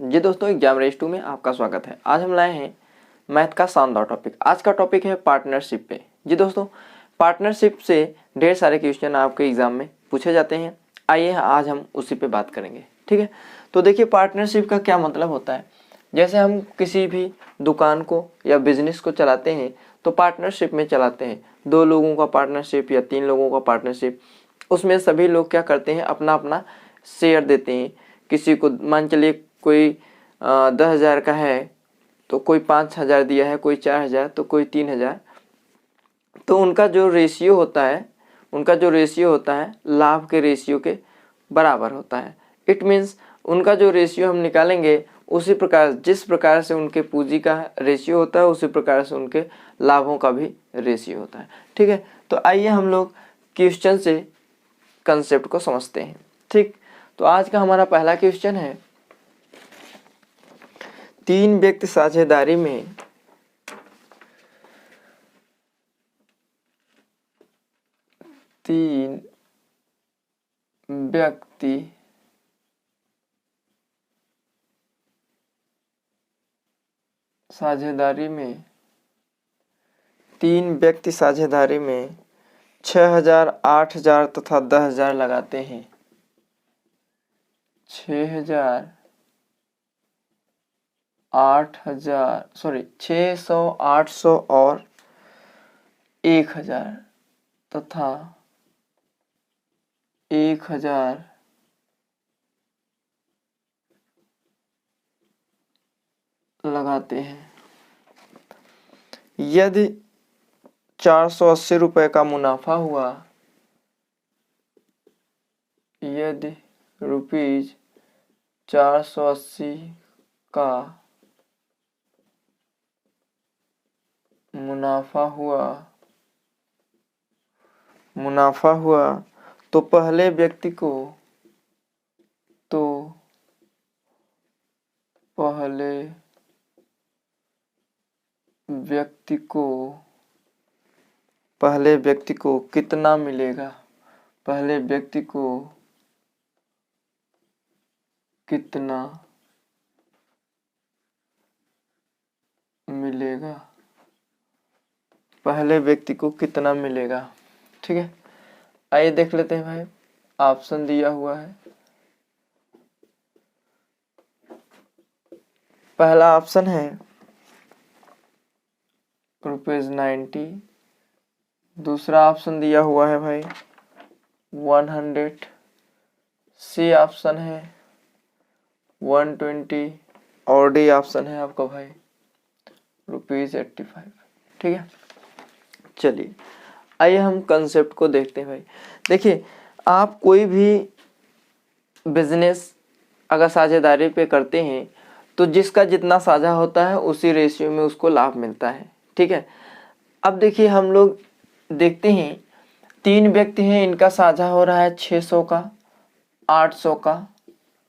जी दोस्तों, exam race 2 में आपका स्वागत है। आज हम लाए हैं मैथ का शानदार टॉपिक। आज का टॉपिक है पार्टनरशिप पे। जी दोस्तों, पार्टनरशिप से ढेर सारे क्वेश्चन आपके एग्जाम में पूछे जाते हैं। आइए आज हम उसी पे बात करेंगे, ठीक है। तो देखिए, पार्टनरशिप का क्या मतलब होता है। जैसे हम किसी भी दुकान को या बिजनेस को चलाते हैं तो पार्टनरशिप में चलाते हैं। 2 लोगों का पार्टनरशिप या 3 लोगों का पार्टनरशिप, उसमें सभी लोग क्या करते हैं, अपना अपना शेयर देते हैं। किसी को मान चलिए कोई 10,000 का है तो कोई 5,000 दिया है, कोई 4,000 तो कोई 3,000। तो उनका जो रेशियो होता है लाभ के रेशियो के बराबर होता है। इट मीन्स उनका जो रेशियो हम निकालेंगे उसी प्रकार, जिस प्रकार से उनके पूंजी का रेशियो होता है उसी प्रकार से उनके लाभों का भी रेशियो होता है, ठीक है। तो आइए हम लोग क्वेश्चन से कंसेप्ट को समझते हैं, ठीक। तो आज का हमारा पहला क्वेश्चन है, 3 व्यक्ति साझेदारी में तीन व्यक्ति साझेदारी में 6,000, 8,000 तथा 10,000 लगाते हैं। 6,000, 600, 800 और 1,000 तथा 1,000 लगाते हैं। यदि 480 रुपए का मुनाफा हुआ, यदि रुपीज 480 का मुनाफा हुआ तो पहले व्यक्ति को कितना मिलेगा। पहले व्यक्ति को कितना मिलेगा, पहले व्यक्ति को कितना मिलेगा, ठीक है। आइए देख लेते हैं भाई, ऑप्शन दिया हुआ है। पहला ऑप्शन है ₹90। दूसरा ऑप्शन दिया हुआ है भाई 100। सी ऑप्शन है 120 और डी ऑप्शन है आपका भाई ₹85, ठीक है। चलिए आइए हम कंसेप्ट को देखते हैं भाई। देखिए, आप कोई भी बिजनेस अगर साझेदारी पे करते हैं तो जिसका जितना साझा होता है उसी रेशियो में उसको लाभ मिलता है, ठीक है। अब देखिए, हम लोग देखते हैं 3 व्यक्ति हैं, इनका साझा हो रहा है 600 का, 800 का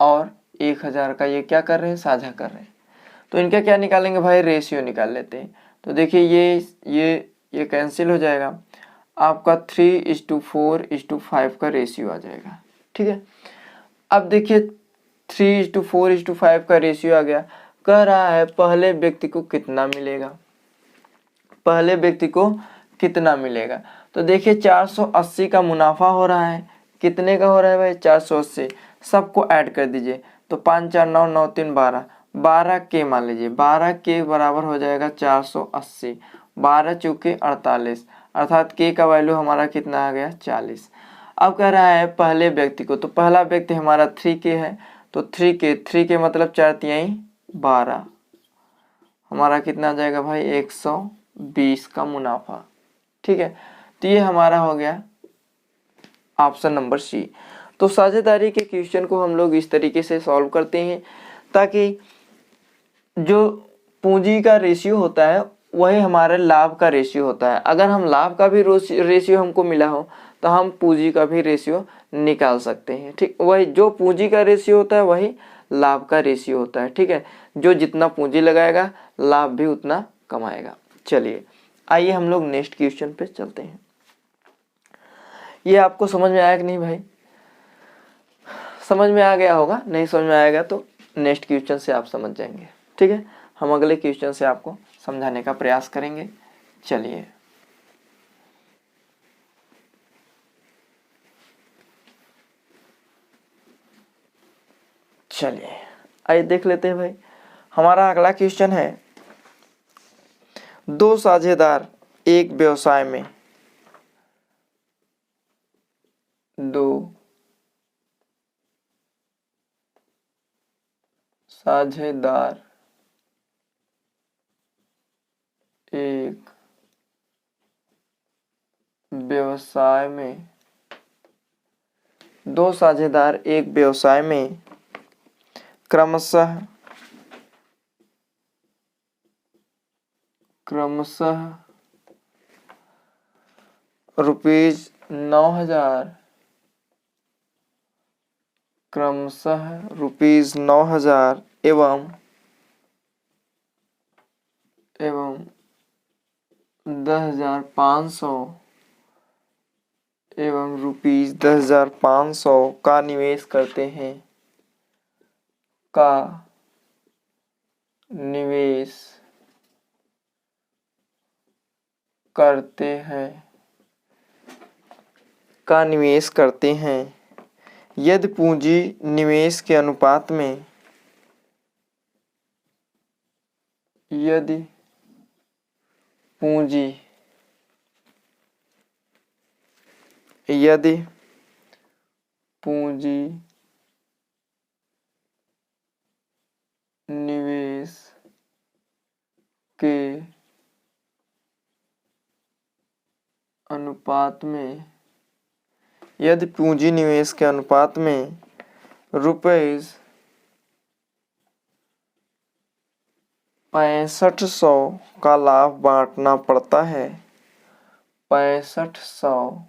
और 1,000 का। ये क्या कर रहे हैं, साझा कर रहे हैं। तो इनका क्या निकालेंगे भाई, रेशियो निकाल लेते हैं। तो देखिए ये कैंसिल हो जाएगा, आपका 3:4:5 का रेशियो आ जाएगा, ठीक है। अब देखिए 3:4:5 का रेशियो आ गया। कह रहा है पहले व्यक्ति को कितना मिलेगा। तो देखिए 480 का मुनाफा हो रहा है। कितने का हो रहा है भाई, 480। सबको ऐड कर दीजिए तो 5 4 9 9 3 12, 12 के मान लीजिए। 12 के बराबर हो जाएगा 480। 12 चौके 48, अर्थात के का वैल्यू हमारा कितना आ गया, 40। अब कह रहा है पहले व्यक्ति को, तो पहला व्यक्ति हमारा 3K है। तो 3K मतलब 4×3 12, हमारा कितना आ जाएगा भाई, 120 का मुनाफा, ठीक है। तो ये हमारा हो गया ऑप्शन नंबर सी। तो साझेदारी के क्वेश्चन को हम लोग इस तरीके से सॉल्व करते हैं ताकि जो पूंजी का रेशियो होता है वही हमारे लाभ का रेशियो होता है। अगर हम लाभ का भी रेशियो हमको मिला हो तो हम पूंजी का भी रेशियो निकाल सकते हैं, ठीक। वही जो पूंजी का रेशियो होता है वही लाभ का रेशियो होता है, ठीक है। जो जितना पूंजी लगाएगा लाभ भी उतना कमाएगा। चलिए आइए हम लोग नेक्स्ट क्वेश्चन पे चलते हैं। ये आपको समझ में आया कि नहीं भाई, समझ में आ गया होगा, नहीं समझ में आएगा तो नेक्स्ट क्वेश्चन से आप समझ जाएंगे। ठीक है, हम अगले क्वेश्चन से आपको समझाने का प्रयास करेंगे। चलिए आइए देख लेते हैं भाई। हमारा अगला क्वेश्चन है, दो साझेदार एक व्यवसाय में, दो साझेदार एक व्यवसाय में, दो साझेदार एक व्यवसाय में क्रमशः ₹9,000 ₹9,000 एवं 10,500 एवं ₹10,500 का निवेश करते हैं, का निवेश करते हैं यदि पूंजी निवेश के अनुपात में, यदि पूंजी निवेश के अनुपात में, यदि पूंजी निवेश के अनुपात में ₹6500 का लाभ बांटना पड़ता है, 6500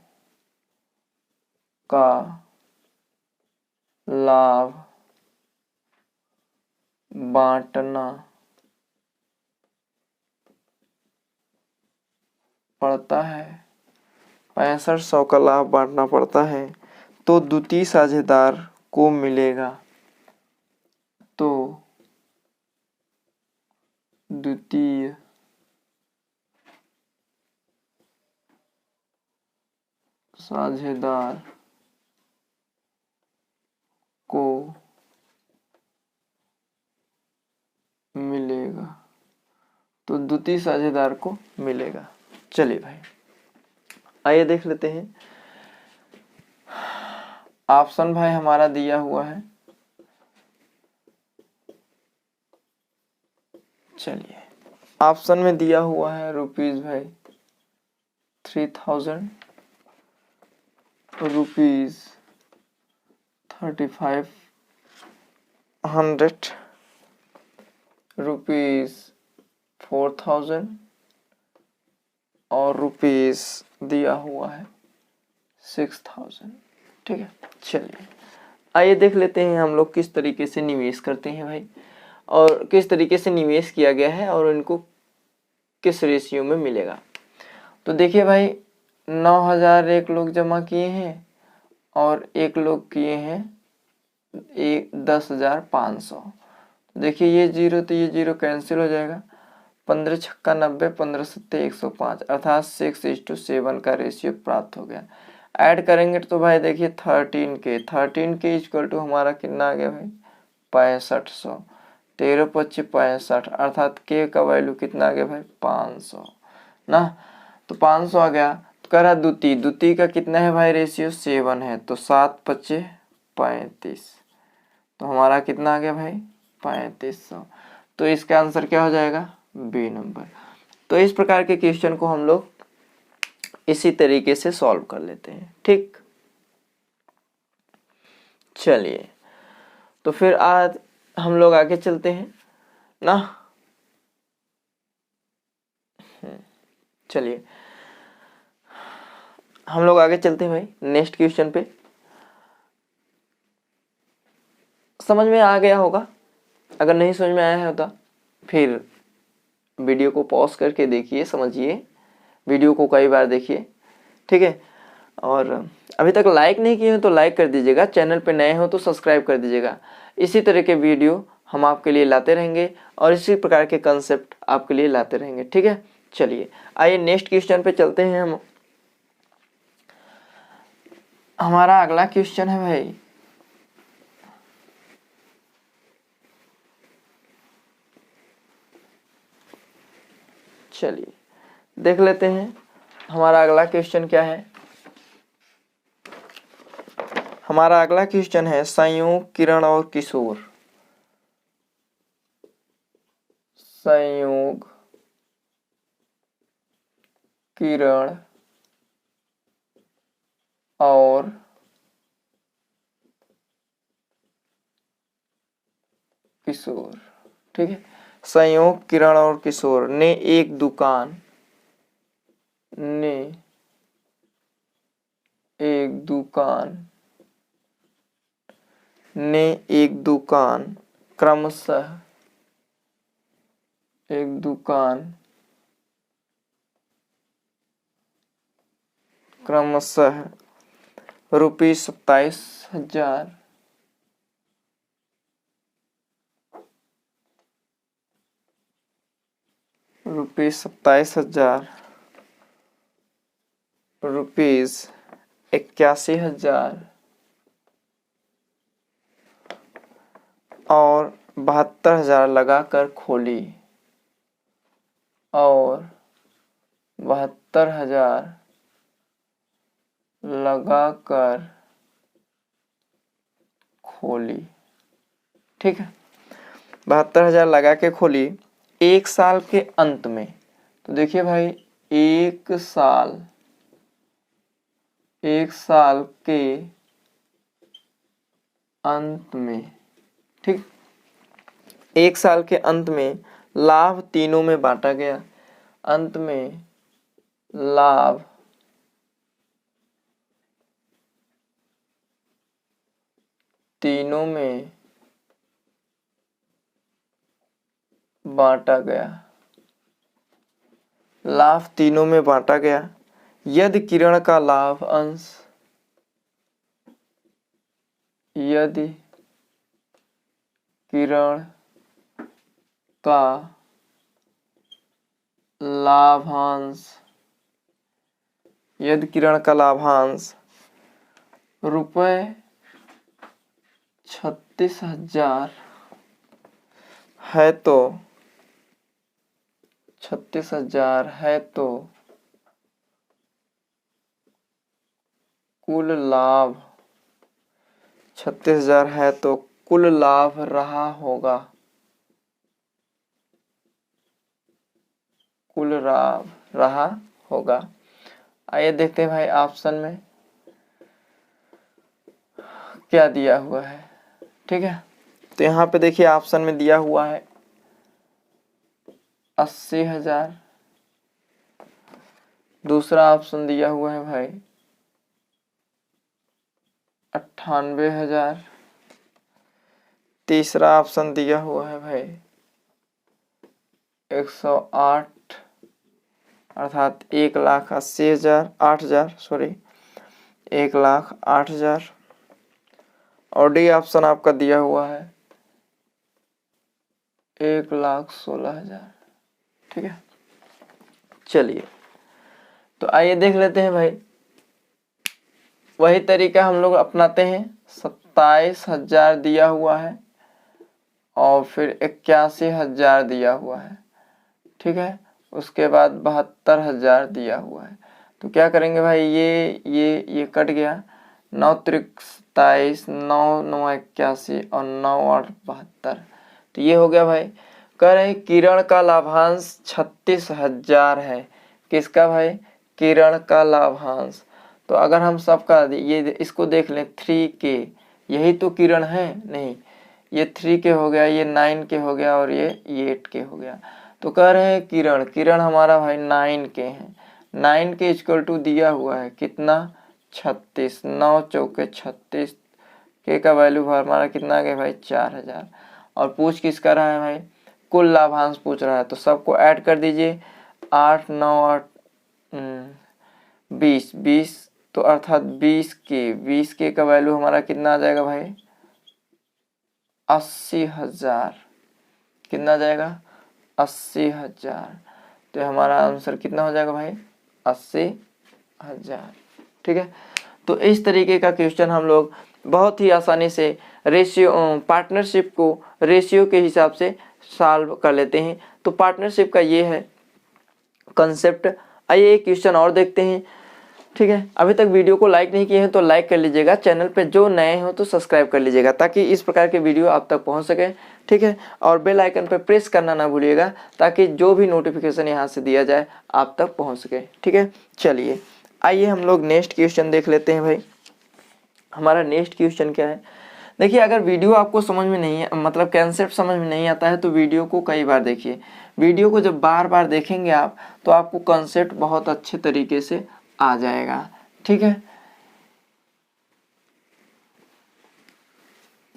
का लाभ बांटना पड़ता है, 6500 का लाभ बांटना पड़ता है, तो द्वितीय साझेदार को मिलेगा, तो द्वितीय साझेदार को मिलेगा, तो द्वितीय साझेदार को मिलेगा। चलिए भाई आइए देख लेते हैं। ऑप्शन भाई हमारा दिया हुआ है, चलिए ऑप्शन में दिया हुआ है रुपीज भाई 3,000, रुपीज 3,500, रुपीज 4,000 और रुपीज दिया हुआ है 6,000। ठीक है, चलिए आइए देख लेते हैं हम लोग किस तरीके से निवेश करते हैं भाई, और किस तरीके से निवेश किया गया है और इनको किस रेशियो में मिलेगा। तो देखिए भाई 9,000 एक लोग जमा किए हैं और एक लोग किए हैं 10,500। देखिए ये जीरो तो ये जीरो कैंसिल हो जाएगा, 15 छक्का 90, 15 सत्ते 105, अर्थात 6:7 का रेशियो प्राप्त हो गया। ऐड करेंगे तो भाई देखिए 13K इक्वल टू हमारा कितना आ गया भाई 6500, 13 25 65, अर्थात के का वैल्यू कितना आ गया भाई 500 ना, तो 500 आ गया। तो कह रहा द्वितीय का कितना है भाई रेशियो 7 है, तो 7 25 35, तो हमारा कितना आ गया भाई 3500। तो इसका आंसर क्या हो जाएगा बी नंबर। तो इस प्रकार के क्वेश्चन को हम लोग इसी तरीके से सॉल्व कर लेते हैं। ठीक, चलिए तो फिर आज हम लोग आगे चलते हैं ना। चलिए हम लोग आगे चलते हैं भाई नेक्स्ट क्वेश्चन पे। समझ में आ गया होगा, अगर नहीं समझ में आया होता फिर वीडियो को पॉज करके देखिए, समझिए, वीडियो को कई बार देखिए। ठीक है, और अभी तक लाइक नहीं किए हो तो लाइक कर दीजिएगा, चैनल पे नए हो तो सब्सक्राइब कर दीजिएगा। इसी तरह के वीडियो हम आपके लिए लाते रहेंगे और इसी प्रकार के कंसेप्ट आपके लिए लाते रहेंगे। ठीक है, चलिए आइए नेक्स्ट क्वेश्चन पे चलते हैं। हम हमारा अगला क्वेश्चन है भाई, चलिए देख लेते हैं हमारा अगला क्वेश्चन क्या है। हमारा अगला क्वेश्चन है संयोग, किरण और किशोर। संयोग, किरण और किशोर। ठीक है, संयोग, किरण और किशोर ने एक दुकान क्रमशः रुपये 27,000 रुपीज 81,000 और 72,000 लगाकर खोली, और 72,000 लगाकर खोली। ठीक है, 72,000 लगा के खोली एक साल के अंत में। तो देखिए भाई, एक साल के अंत में, ठीक, एक साल के अंत में लाभ तीनों में बांटा गया। अंत में लाभ तीनों में बांटा गया। लाभ तीनों में बांटा गया। यदि किरण का लाभ अंश, यदि किरण का लाभांश, यदि किरण का लाभांश रुपये 36,000 है तो 36,000 है तो कुल लाभ 36,000 है तो कुल लाभ रहा होगा, कुल लाभ रहा होगा। आइए देखते हैं भाई ऑप्शन में क्या दिया हुआ है। ठीक है, तो यहाँ पे देखिए ऑप्शन में दिया हुआ है 80,000। दूसरा ऑप्शन दिया हुआ है भाई 98,000। तीसरा ऑप्शन दिया हुआ है भाई 108 अर्थात 1,80,000 8,000 सॉरी 1,08,000। और डी ऑप्शन आपका दिया हुआ है 1,16,000। ठीक है, चलिए तो आइए देख लेते हैं भाई, वही तरीका हम लोग अपनाते हैं। 27,000 दिया हुआ है और फिर 81,000 दिया हुआ है। ठीक है, उसके बाद 72,000 दिया हुआ है। तो क्या करेंगे भाई, ये कट गया, 9 त्रिक 27, 9 9 81 और 9 8 72। तो ये हो गया भाई। कह रहे हैं किरण का लाभांश 36,000 है। किसका भाई, किरण का लाभांश। तो अगर हम सबका ये इसको देख लें 3K, यही तो किरण है, नहीं ये 3K हो गया, ये 9K हो गया और ये 8K हो गया। तो कह रहे हैं किरण हमारा भाई 9K है। 9K इक्वल टू दिया हुआ है कितना 36, 9 चौके 36, K का वैल्यू हमारा कितना आ गया भाई 4,000। और पूछ किसका रहा है भाई, कुल लाभांश पूछ रहा है। तो सबको ऐड कर दीजिए, 8 9 8 20, तो अर्थात 20K का वैल्यू हमारा कितना आ जाएगा भाई 80,000। कितना आ जाएगा? 80,000। तो हमारा आंसर कितना हो जाएगा भाई? 80,000। ठीक है, तो इस तरीके का क्वेश्चन हम लोग बहुत ही आसानी से रेशियो पार्टनरशिप को रेशियो के हिसाब से सॉल्व कर लेते हैं। तो पार्टनरशिप का ये है कंसेप्ट। आइए एक क्वेश्चन और देखते हैं। ठीक है, अभी तक वीडियो को लाइक नहीं किए हैं तो लाइक कर लीजिएगा, चैनल पे जो नए हो तो सब्सक्राइब कर लीजिएगा ताकि इस प्रकार के वीडियो आप तक पहुंच सके। ठीक है, और बेल आइकन पे प्रेस करना ना भूलिएगा ताकि जो भी नोटिफिकेशन यहाँ से दिया जाए आप तक पहुँच सके। ठीक है, चलिए आइए हम लोग नेक्स्ट क्वेश्चन देख लेते हैं भाई। हमारा नेक्स्ट क्वेश्चन क्या है? देखिए, अगर वीडियो आपको समझ में नहीं है, मतलब कंसेप्ट समझ में नहीं आता है तो वीडियो को कई बार देखिए। वीडियो को जब बार बार देखेंगे आप तो आपको कंसेप्ट बहुत अच्छे तरीके से आ जाएगा। ठीक है,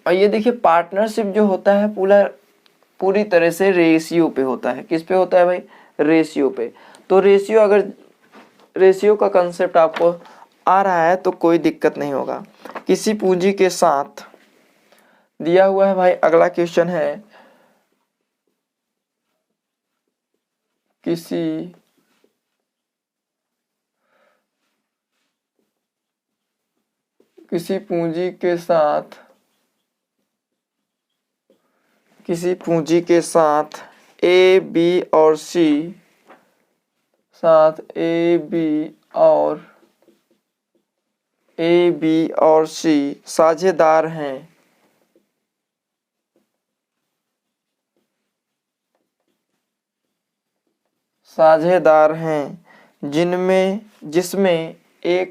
और ये देखिए पार्टनरशिप जो होता है पूरी तरह से रेशियो पे होता है। किस पे होता है भाई? रेशियो पे। तो रेशियो, अगर रेशियो का कंसेप्ट आपको आ रहा है तो कोई दिक्कत नहीं होगा। किसी पूंजी के साथ दिया हुआ है भाई। अगला क्वेश्चन है किसी पूंजी के साथ ए बी और सी साझेदार हैं। जिसमें ए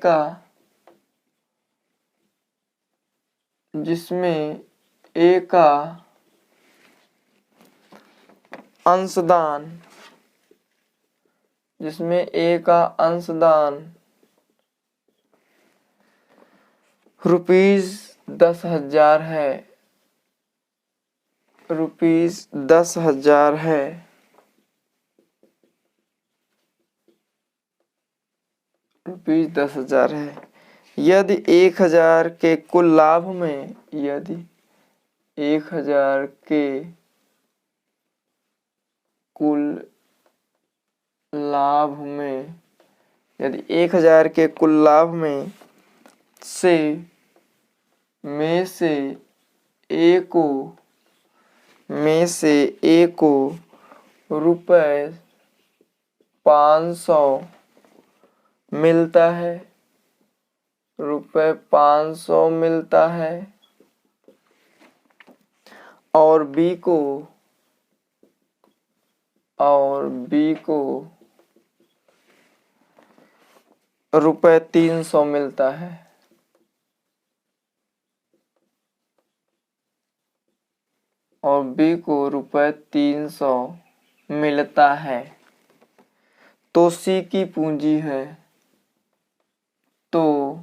का अंशदान ₹10,000 है। ₹10,000 है। ₹10,000 है। यदि 1,000 के कुल लाभ में यदि 1,000 के कुल लाभ में से रुपए 500 मिलता है। और बी को रुपए 300 मिलता है। तो सी की पूंजी है। तो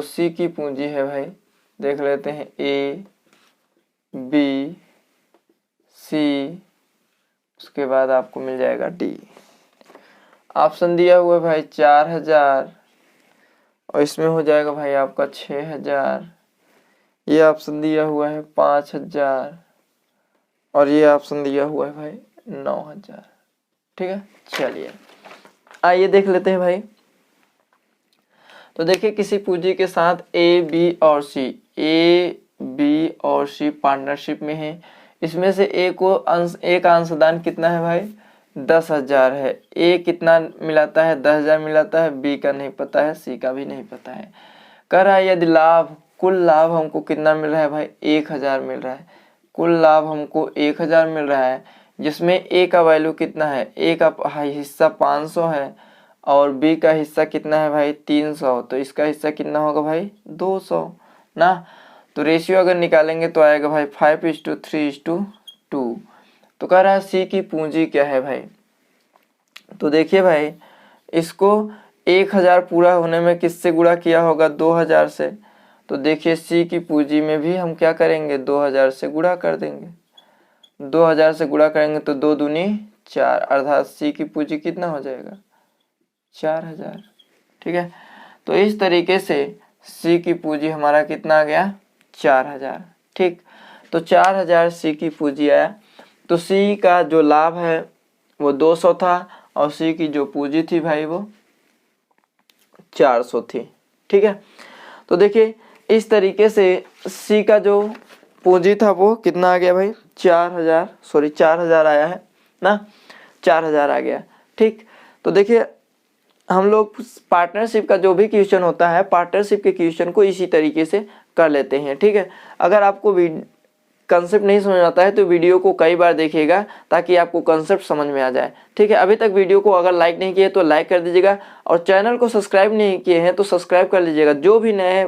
सी की पूंजी है भाई। देख लेते हैं ए बी सी, उसके बाद आपको मिल जाएगा डी। ऑप्शन दिया हुआ है भाई 4,000 और इसमें हो जाएगा भाई आपका 6,000। ये ऑप्शन दिया हुआ है 5,000 और ये ऑप्शन दिया हुआ है भाई 9,000। ठीक है, चलिए आइए देख लेते हैं भाई। तो देखिए, किसी पूंजी के साथ ए बी और सी पार्टनरशिप में है। इसमें से ए का अंशदान कितना है भाई? 10,000 है। ए कितना मिलाता है? 10,000 मिलाता है। बी का नहीं पता है, सी का भी नहीं पता है। कह रहा है यदि कुल लाभ हमको कितना मिल रहा है भाई? 1,000 मिल रहा है। कुल लाभ हमको 1,000 मिल रहा है, जिसमें ए का वैल्यू कितना है? ए का हिस्सा 500 है और बी का हिस्सा कितना है भाई? 300। तो इसका हिस्सा कितना होगा भाई? 200 ना। तो रेशियो अगर निकालेंगे तो आएगा भाई 5:3:2। तो कह रहा है सी की पूंजी क्या है भाई? तो देखिए भाई, इसको 1,000 पूरा होने में किससे गुणा किया होगा? 2,000 से। तो देखिए सी की पूंजी में भी हम क्या करेंगे? 2,000 से गुणा कर देंगे। 2,000 से गुणा करेंगे तो 2 दूनी 4, अर्थात सी की पूंजी कितना हो जाएगा? 4000। ठीक है, तो इस तरीके से सी की पूंजी हमारा कितना आ गया 4000। ठीक, तो 4000 सी की पूंजी आया। तो सी का जो लाभ है वो 200 था और सी की जो पूंजी थी भाई वो 400 थी। ठीक है, तो देखिए इस तरीके से सी का जो पूंजी था वो कितना आ गया भाई 4000 आया है ना, 4000 आ गया। ठीक, तो देखिए हम लोग पार्टनरशिप का जो भी क्वेश्चन होता है, पार्टनरशिप के क्वेश्चन को इसी तरीके से कर लेते हैं। ठीक है, अगर आपको कंसेप्ट नहीं समझ आता है तो वीडियो को कई बार देखिएगा ताकि आपको कंसेप्ट समझ में आ जाए। ठीक है, अभी तक वीडियो को अगर लाइक नहीं किए तो लाइक कर दीजिएगा और चैनल को सब्सक्राइब नहीं किए हैं तो सब्सक्राइब कर लीजिएगा। जो भी नए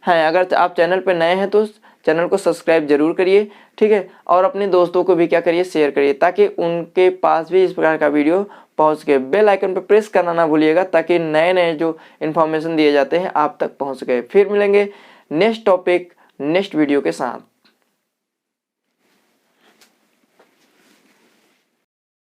हैं, अगर आप चैनल पर नए हैं तो चैनल को सब्सक्राइब जरूर करिए। ठीक है, और अपने दोस्तों को भी क्या करिए, शेयर करिए ताकि उनके पास भी इस प्रकार का वीडियो पहुंच के। बेल आइकन पर प्रेस करना ना भूलिएगा ताकि नए नए जो इन्फॉर्मेशन दिए जाते हैं आप तक पहुंच गए। फिर मिलेंगे नेक्स्ट टॉपिक नेक्स्ट वीडियो के साथ।